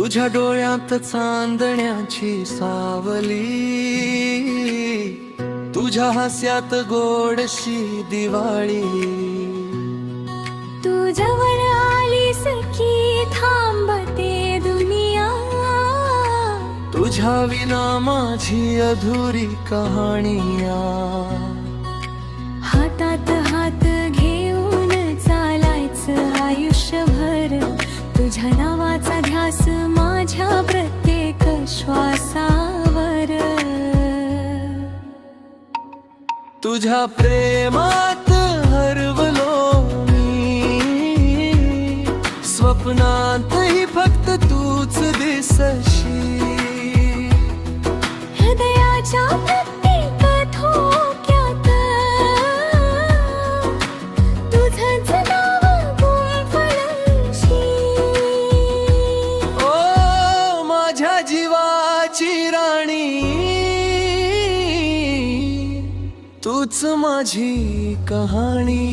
तुझ्या डोळ्यात चांदण्याची सावली, तुझ्या हास्यात गोडशी दिवाळी. तू जवळ आलीस की थांबते दुनिया, तुझ्या विना माझी अधुरी कहाणिया. हातात हात घेऊन चालायचं आयुष्यभर, तुझ्या नावाचा ध्यास माझ्या प्रत्येक श्वासावर. तुझ्या प्रेमात हरवलो मी, स्वप्नातही फक्त तूच दिसशी. हृदयाच्या प्रत्येक ठोक्यात तुझंच नाव गुंफळशी. ओ माझ्या जीवाची राणी, तूच माझी कहाणी.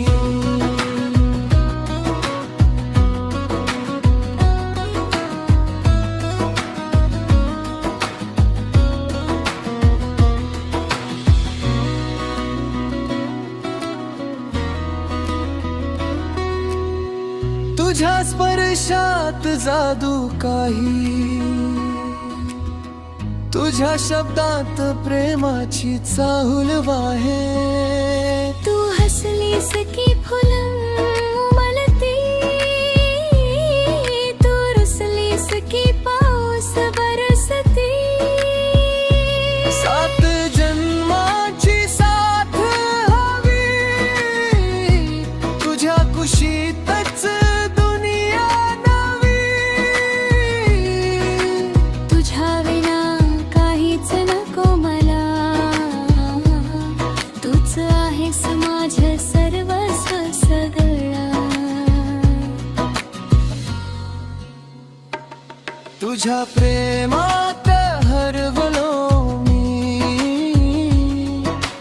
तुझ्या स्पर्शात जादू काही, तुझ्या शब्दात प्रेमाची चाहुल वाहे. तू हसलीस की फुलं उमलती, तू रुसलीस की पाऊस बरसती. सात जन्माची साथ हवी, तुझ्या कुशीतच दुनिया नवी. तुझ्या विना काहीच नको मला, तूच आहेस माझं सर्वस्व सगळं. तुझ्या प्रेमात हरवलो मी,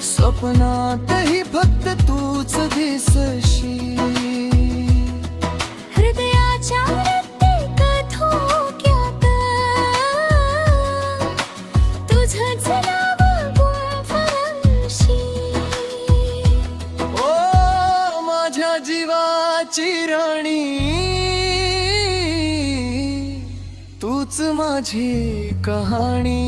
स्वप्नातही फक्त तूच दिसशी. हृदयाच्या प्रत्येक ठोक्यात तुझंच नाव गुंफळशी. ओ माझ्या जीवाची राणी, तूच माझी कहाणी.